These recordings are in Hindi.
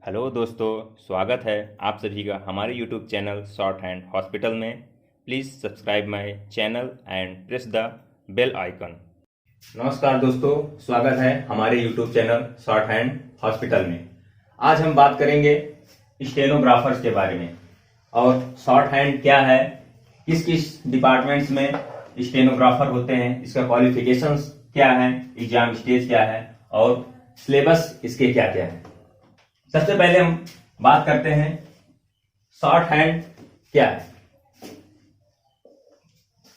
हेलो दोस्तों, स्वागत है आप सभी का हमारे YouTube channel short hand hospital में। Please subscribe my channel and press the bell icon. नमस्कार दोस्तों, स्वागत है हमारे YouTube channel short hand hospital में। आज हम बात करेंगे स्टेनोग्राफर्स के बारे में और शॉर्ट हैंड क्या है, किस किस डिपार्टमेंट्स में स्टेनोग्राफर होते हैं, इसका क्वालिफिकेशंस क्या है, एग्जाम स्टेज क्या है और सिलेबस इसके क्या क्या है। सबसे पहले हम बात करते हैं शॉर्ट हैंड क्या है।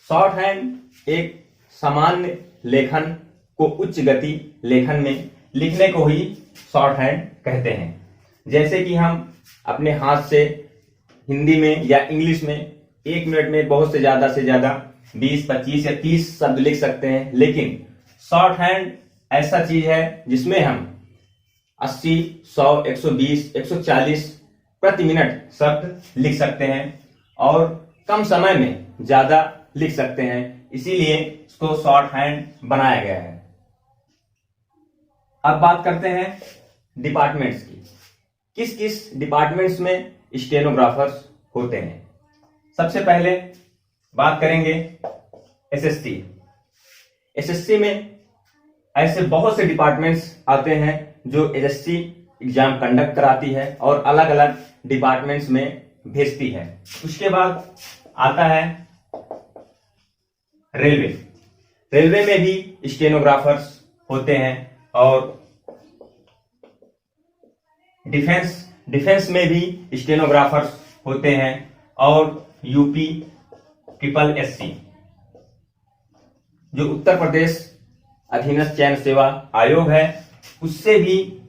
शॉर्ट हैंड एक सामान्य लेखन को उच्च गति लेखन में लिखने को ही शॉर्ट हैंड कहते हैं। जैसे कि हम अपने हाथ से हिंदी में या इंग्लिश में 1 मिनट में बहुत से ज्यादा 20, 25 या 30 शब्द लिख सकते हैं, लेकिन शॉर्ट हैंड ऐसा चीज है जिसमें हम 80, 100, 120, 140 प्रति मिनट शब्द लिख सकते हैं और कम समय में ज्यादा लिख सकते हैं, इसीलिए इसको शॉर्ट हैंड बनाया गया है। अब बात करते हैं डिपार्टमेंट्स की। किस किस डिपार्टमेंट्स में स्टेनोग्राफर्स होते हैं। सबसे पहले बात करेंगे एसएससी। एसएससी में ऐसे बहुत से डिपार्टमेंट्स आते हैं जो एसएससी एग्जाम कंडक्ट कराती है और अलग अलग डिपार्टमेंट्स में भेजती है। उसके बाद आता है रेलवे। रेलवे में भी स्टेनोग्राफर्स होते हैं और डिफेंस में भी स्टेनोग्राफर्स होते हैं और यूपी SSSC जो उत्तर प्रदेश अधीनस्थ चयन सेवा आयोग है, उससे भी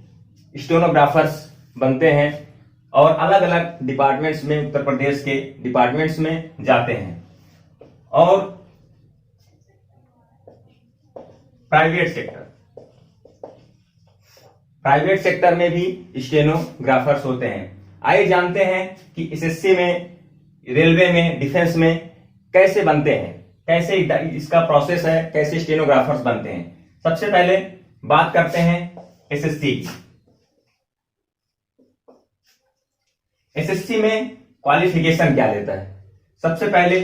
स्टेनोग्राफर्स बनते हैं और अलग अलग डिपार्टमेंट्स में, उत्तर प्रदेश के डिपार्टमेंट्स में जाते हैं। और प्राइवेट सेक्टर में भी स्टेनोग्राफर्स होते हैं। आइए जानते हैं कि एसएससी में, रेलवे में, डिफेंस में कैसे बनते हैं, कैसे इसका प्रोसेस है, कैसे स्टेनोग्राफर्स बनते हैं। सबसे पहले बात करते हैं एसएससी की। एसएससी में क्वालिफिकेशन क्या लेता है। सबसे पहले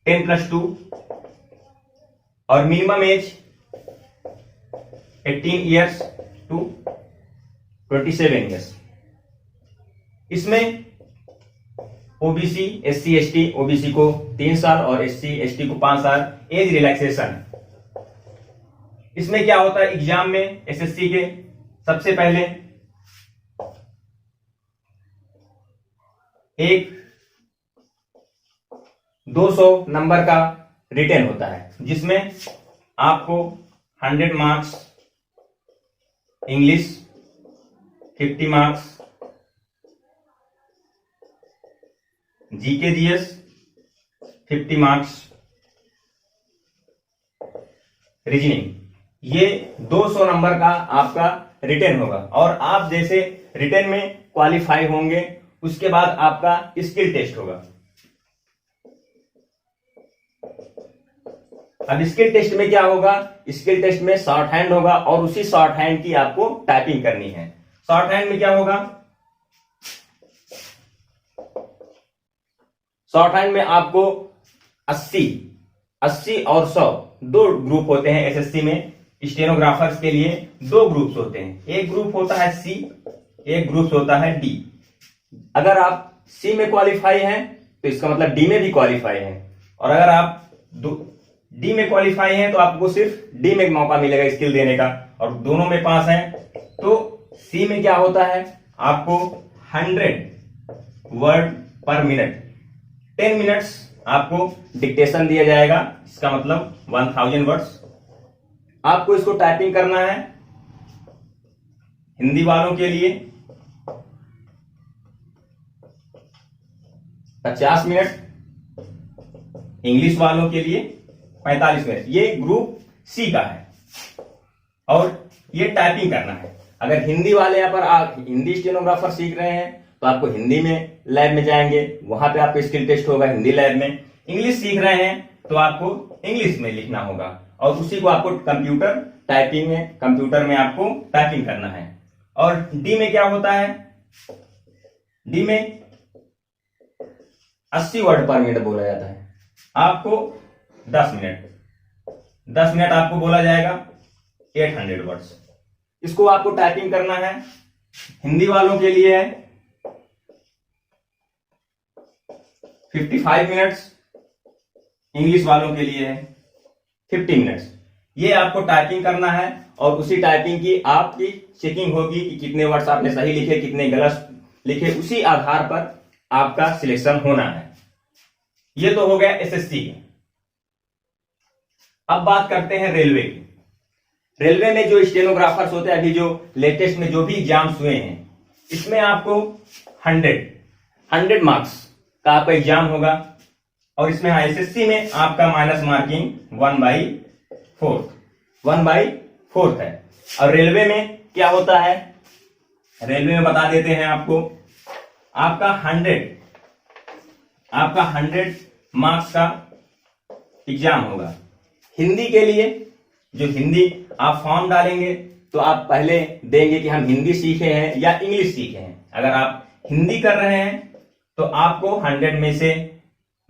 10+2 और minimum age 18 years to 27 years. इसमें ओबीसी, SC, ST, ओबीसी को 3 साल और SC, ST को 5 साल एज रिलैक्सेशन। इसमें क्या होता है एग्जाम में एसएससी के, सबसे पहले एक 200 नंबर का रिटन होता है, जिसमें आपको 100 marks English, 50 marks GK GS, 50 marks reasoning, ये 200 नंबर का आपका रिटन होगा। और आप जैसे रिटन में क्वालिफाई होंगे, उसके बाद आपका स्किल टेस्ट होगा। अब स्किल टेस्ट में क्या होगा, स्किल टेस्ट में शॉर्ट हैंड होगा और उसी शॉर्ट हैंड की आपको टाइपिंग करनी है। शॉर्ट हैंड में क्या होगा, शॉर्ट हैंड में आपको 80 और 100 दो ग्रुप होते हैं। एसएससी में स्टेनोग्राफर्स के लिए 2 ग्रुप्स होते हैं, एक ग्रुप होता है सी, एक ग्रुप होता है डी। अगर आप सी में क्वालिफाई हैं तो इसका मतलब डी में भी क्वालिफाई हैं, और अगर आप डी में क्वालिफाई हैं तो आपको सिर्फ डी में मौका मिलेगा स्किल देने का, और दोनों में पास हैं तो सी में क्या होता है, आपको 100 वर्ड पर मिनट, 10 मिनट्स आपको डिक्टेशन दिया जाएगा, इसका मतलब 1000 वर्ड्स आपको इसको टाइपिंग करना है। हिंदी वालों के लिए 50 मिनट, इंग्लिश वालों के लिए 45 मिनट। ये ग्रुप सी का है और ये टाइपिंग करना है। अगर हिंदी वाले यहाँ पर आप हिंदी स्टेनोग्राफर सीख रहे हैं तो आपको हिंदी में लैब में जाएंगे, वहां पे आपको स्किल टेस्ट होगा हिंदी लैब में। इंग्लिश सीख रहे हैं तो आपको इंग्लिश में लिखना होगा और उसी को आपको कंप्यूटर में आपको टाइपिंग करना है। और डी में क्या होता है, डी में 80 वर्ड पर मिनट बोला जाता है। आपको 10 मिनट आपको बोला जाएगा 800 वर्ड्स। इसको आपको टाइपिंग करना है। हिंदी वालों के लिए है 55 मिनट्स, इंग्लिश वालों के लिए है 50 मिनट्स। ये आपको टाइपिंग करना है और उसी टाइपिंग की आपकी चेकिंग होगी कि कितने वर्ड्स आपने सही लिखे, कितने गलत लिखे। उसी आधार पर आपका सिलेक्शन होना है। ये तो हो गया एसएससी के। अब बात करते हैं रेलवे की। रेलवे में जो स्टेनोग्राफर्स होते हैं, अभी जो लेटेस्ट में जो भी एग्जाम्स हुए हैं, इसमें आपको 100 मार्क्स का आपका एग्जाम होगा। और इसमें एसएससी में आपका माइनस मार्किंग 1/4 है। और रेलवे में क्या होता है, रेलवे में बता देते हैं आपको। आपका 100 मार्क्स का एग्जाम होगा। हिंदी के लिए जो हिंदी आप फॉर्म डालेंगे तो आप पहले देंगे कि हम हिंदी सीखे हैं या इंग्लिश सीखे हैं। अगर आप हिंदी कर रहे हैं तो आपको 100 में से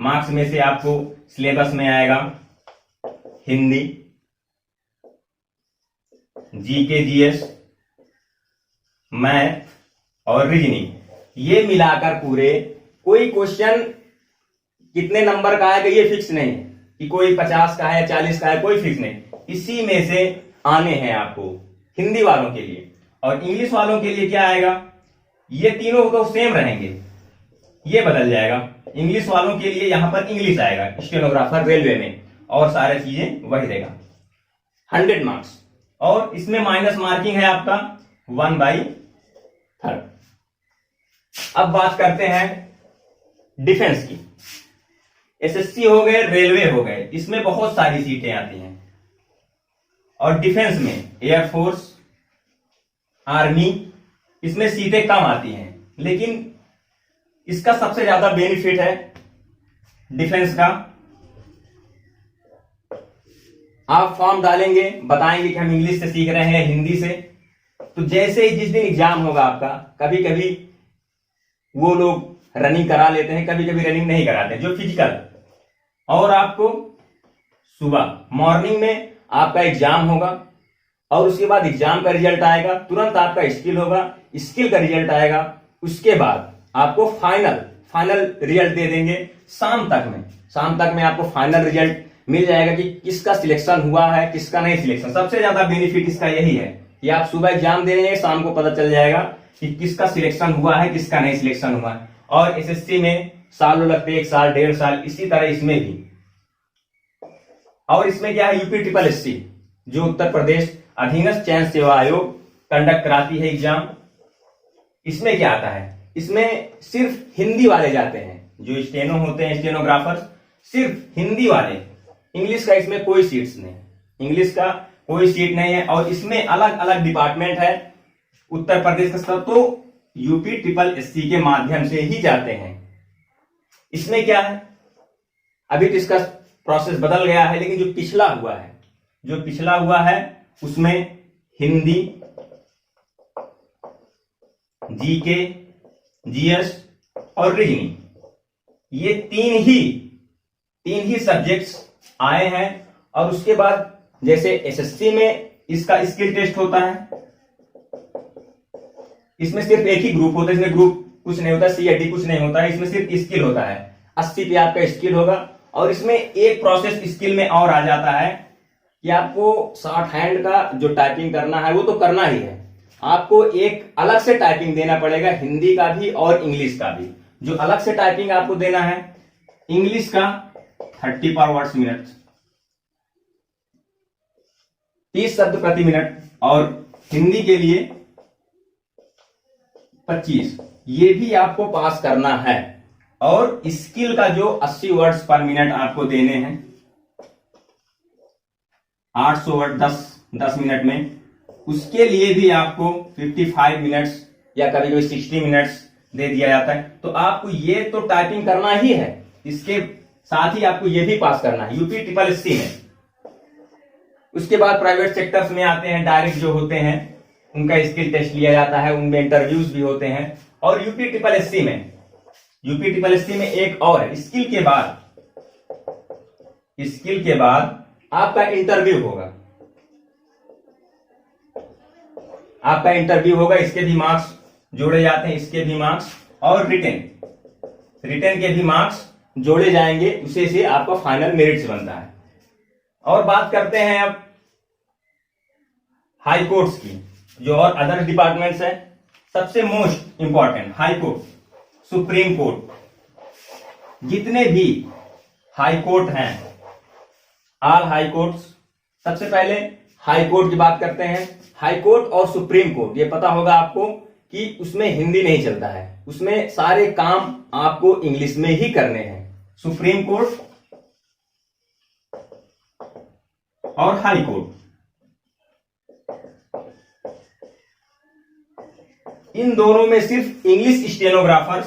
मार्क्स में से आपको सिलेबस में आएगा हिंदी, जीके जीएस, मैथ और रीजनिंग। ये मिलाकर पूरे कोई क्वेश्चन कितने नंबर का आएगा ये फिक्स नहीं है कि कोई 50 का है 40 का है, कोई फिक्स नहीं। इसी में से आने हैं आपको हिंदी वालों के लिए। और इंग्लिश वालों के लिए क्या आएगा, ये तीनों तो सेम रहेंगे, ये बदल जाएगा। इंग्लिश वालों के लिए यहां पर इंग्लिश आएगा स्टेनोग्राफर रेलवे में, और सारी चीजें वही रहेगा 100 मार्क्स। और इसमें माइनस मार्किंग है आपका 1/3। अब बात करते हैं डिफेंस की। एसएससी हो गए, रेलवे हो गए, इसमें बहुत सारी सीटें आती हैं। और डिफेंस में एयरफोर्स, आर्मी, इसमें सीटें कम आती हैं। लेकिन इसका सबसे ज्यादा बेनिफिट है डिफेंस का। आप फॉर्म डालेंगे, बताएंगे कि हम इंग्लिश से सीख रहे हैं, हिंदी से, तो जैसे ही जिस दिन एग्जाम होगा आपका, कभी कभी वो लोग रनिंग करा लेते हैं, कभी कभी रनिंग नहीं कराते, जो फिजिकल। और आपको सुबह मॉर्निंग में आपका एग्जाम होगा और उसके बाद एग्जाम का रिजल्ट आएगा, तुरंत आपका स्किल होगा, स्किल का रिजल्ट आएगा, उसके बाद आपको फाइनल रिजल्ट दे देंगे शाम तक में आपको फाइनल रिजल्ट मिल जाएगा कि किसका सिलेक्शन हुआ है, किसका नहीं सिलेक्शन। सबसे ज्यादा बेनिफिट इसका यही है कि आप सुबह एग्जाम दे रहे हैं, शाम को पता चल जाएगा कि किसका सिलेक्शन हुआ है, किसका नहीं सिलेक्शन हुआ है। और एसएससी में सालों लगते हैं, 1 साल 1.5 साल, इसी तरह इसमें भी। और इसमें क्या है, यूपी ट्रिपल एससी जो उत्तर प्रदेश अधीनस्थ चयन सेवा आयोग कंडक्ट कराती है एग्जाम। इसमें क्या आता है, इसमें सिर्फ हिंदी वाले जाते हैं, जो स्टेनो होते हैं, स्टेनोग्राफर्स, सिर्फ हिंदी वाले। इंग्लिश का इसमें कोई सीट्स नहीं, इंग्लिश का कोई सीट नहीं है। और इसमें अलग अलग डिपार्टमेंट है उत्तर प्रदेश का सब, तो यूपी ट्रिपल एससी के माध्यम से ही जाते हैं। इसमें क्या है, अभी तो इसका प्रोसेस बदल गया है, लेकिन जो पिछला हुआ है उसमें हिंदी, जीके, जीएस और रीजनिंग, ये तीन ही सब्जेक्ट्स आए हैं। और उसके बाद जैसे एसएससी में इसका स्किल टेस्ट होता है, इसमें सिर्फ एक ही ग्रुप होता है, इसमें ग्रुप कुछ नहीं होता, सी या डी कुछ नहीं होता है, इसमें सिर्फ स्किल होता है। 80 पे आपका स्किल होगा। और इसमें एक प्रोसेस स्किल में और आ जाता है कि आपको शॉर्ट हैंड का जो टाइपिंग करना है वो तो करना ही है, आपको एक अलग से टाइपिंग देना पड़ेगा, हिंदी का भी और इंग्लिश का भी। जो अलग से टाइपिंग आपको देना है, इंग्लिश का 30 पर वर्ड्स मिनट, 30 शब्द प्रति मिनट, और हिंदी के लिए 25, ये भी आपको पास करना है। और स्किल का जो 80 वर्ड्स पर मिनट आपको देने हैं, 800 वर्ड 10 मिनट में, उसके लिए भी आपको 55 मिनट्स या कभी कभी 60 मिनट्स दे दिया जाता है। तो आपको ये तो टाइपिंग करना ही है, इसके साथ ही आपको ये भी पास करना है यूपी ट्रिपल एससी में। उसके बाद प्राइवेट सेक्टर्स में आते हैं, डायरेक्ट जो होते हैं उनका स्किल टेस्ट लिया जाता है, उनमें इंटरव्यूज भी होते हैं। और यूपी ट्रिपल एस सी में एक और है, स्किल के बाद आपका इंटरव्यू होगा, इसके भी मार्क्स जोड़े जाते हैं, इसके भी मार्क्स, और रिटन के भी मार्क्स जोड़े जाएंगे, उसे से आपका फाइनल मेरिट्स बनता है। और बात करते हैं अब हाई कोर्ट्स की, जो और अदर डिपार्टमेंट्स है। सबसे most important high court, supreme court, जितने भी हाई कोर्ट हैं, ऑल हाई कोर्ट्स। सबसे पहले हाई कोर्ट की बात करते हैं। हाई कोर्ट और सुप्रीम कोर्ट, ये पता होगा आपको कि उसमें हिंदी नहीं चलता है, उसमें सारे काम आपको इंग्लिश में ही करने हैं। सुप्रीम कोर्ट और हाई कोर्ट, इन दोनों में सिर्फ इंग्लिश स्टेनोग्राफर्स,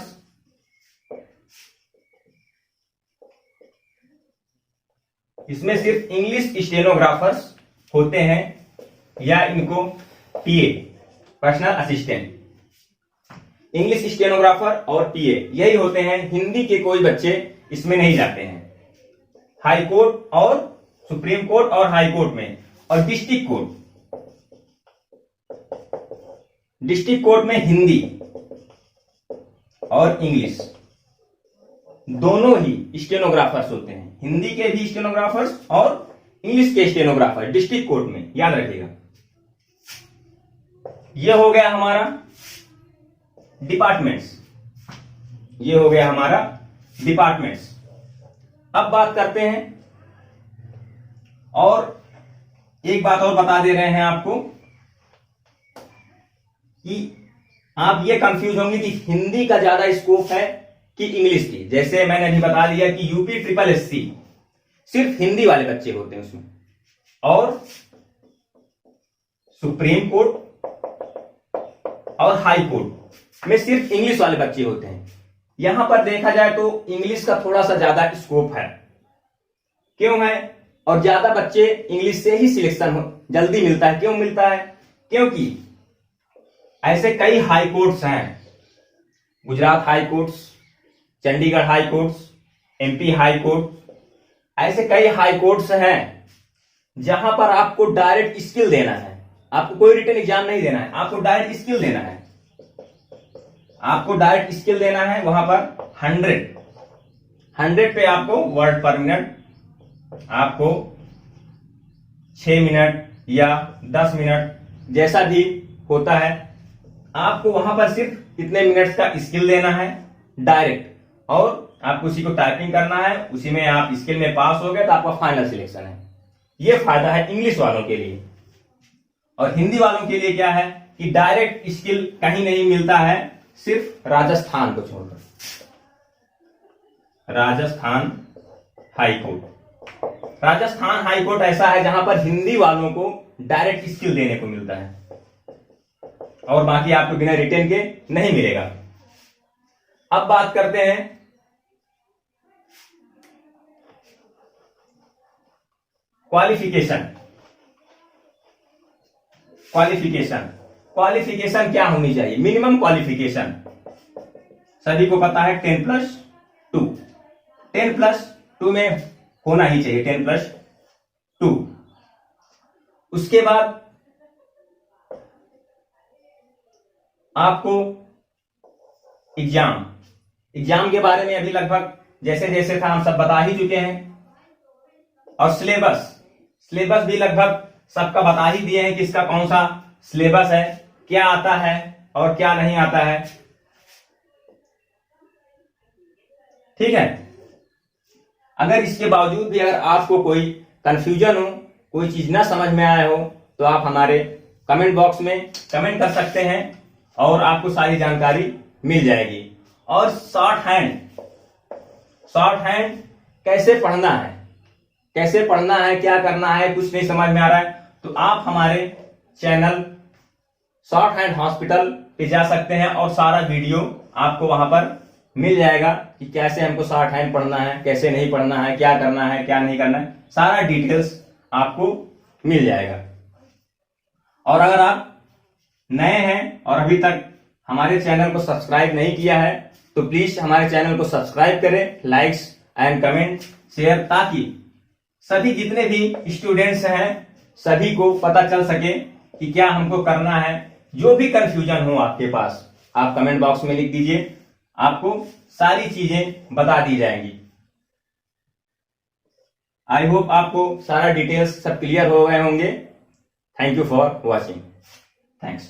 इसमें सिर्फ इंग्लिश स्टेनोग्राफर्स होते हैं, या इनको पीए, पर्सनल असिस्टेंट, इंग्लिश स्टेनोग्राफर और पीए यही होते हैं। हिंदी के कोई बच्चे इसमें नहीं जाते हैं। हाई कोर्ट और सुप्रीम कोर्ट और हाई कोर्ट में। और डिस्ट्रिक्ट कोर्ट में हिंदी और इंग्लिश दोनों ही स्टेनोग्राफर्स होते हैं, हिंदी के भी स्टेनोग्राफर्स और इंग्लिश के स्टेनोग्राफर डिस्ट्रिक्ट कोर्ट में, याद रखिएगा। यह हो गया हमारा डिपार्टमेंट्स। अब बात करते हैं, और एक बात और बता दे रहे हैं आपको कि आप ये कंफ्यूज होंगे कि हिंदी का ज्यादा स्कोप है कि इंग्लिश की। जैसे मैंने अभी बता दिया कि यूपी ट्रिपल एस सी सिर्फ हिंदी वाले बच्चे होते हैं उसमें, और सुप्रीम कोर्ट और हाई कोर्ट में सिर्फ इंग्लिश वाले बच्चे होते हैं। यहां पर देखा जाए तो इंग्लिश का थोड़ा सा ज्यादा स्कोप है। क्यों है? और ज्यादा बच्चे इंग्लिश से ही सिलेक्शन जल्दी मिलता है। क्यों मिलता है? क्योंकि ऐसे कई हाई कोर्ट्स हैं, Gujarat high courts, Chandigarh high courts, MP high court, ऐसे कई हाई कोर्ट्स हैं जहां पर आपको डायरेक्ट स्किल देना है। आपको कोई रिटन एग्जाम नहीं देना है, आपको डायरेक्ट स्किल देना है। वहां पर 100 पे आपको वर्ड पर मिनट, आपको 6 मिनट या 10 मिनट जैसा भी होता है, आपको वहां पर सिर्फ कितने मिनट्स का स्किल देना है डायरेक्ट, और आपको उसी को टाइपिंग करना है। उसी में आप स्किल में पास हो गए तो आपका फाइनल सिलेक्शन है। ये फायदा है इंग्लिश वालों के लिए। और हिंदी वालों के लिए क्या है कि डायरेक्ट स्किल कहीं नहीं मिलता है, सिर्फ राजस्थान को छोड़कर, राजस्थान हाई कोर्ट ऐसा है जहां पर हिंदी वालों को डायरेक्ट स्किल देने को मिलता है, और बाकी आपको बिना रिटन के नहीं मिलेगा। अब बात करते हैं क्वालिफिकेशन क्या होनी चाहिए? मिनिमम क्वालिफिकेशन सभी को पता है 10+2, 10+2 में होना ही चाहिए, 10+2। उसके बाद आपको एग्जाम के बारे में अभी लगभग जैसे जैसे था हम सब बता ही चुके हैं। और सिलेबस भी लगभग सबका बता ही दिए हैं कि इसका कौन सा सिलेबस है, क्या आता है और क्या नहीं आता है। ठीक है। अगर इसके बावजूद भी अगर आपको कोई कंफ्यूजन हो, कोई चीज ना समझ में आया हो, तो आप हमारे कमेंट बॉक्स में कमेंट कर सकते हैं और आपको सारी जानकारी मिल जाएगी। और शॉर्ट हैंड कैसे पढ़ना है, क्या करना है, कुछ नहीं समझ में आ रहा है, तो आप हमारे चैनल शॉर्ट हैंड हॉस्पिटल पे जा सकते हैं और सारा वीडियो आपको वहां पर मिल जाएगा कि कैसे हमको शॉर्ट हैंड पढ़ना है, कैसे नहीं पढ़ना है, क्या करना है, क्या नहीं करना है, सारा डिटेल्स आपको मिल जाएगा। और अगर आप नए हैं और अभी तक हमारे चैनल को सब्सक्राइब नहीं किया है तो प्लीज हमारे चैनल को सब्सक्राइब करें, लाइक्स एंड कमेंट शेयर, ताकि सभी जितने भी स्टूडेंट्स हैं सभी को पता चल सके कि क्या हमको करना है। जो भी कंफ्यूजन हो आपके पास आप कमेंट बॉक्स में लिख दीजिए, आपको सारी चीजें बता दी जाएंगी। आई होप आपको सारा डिटेल्स सब क्लियर हो गए होंगे। Thank you for watching. Thanks.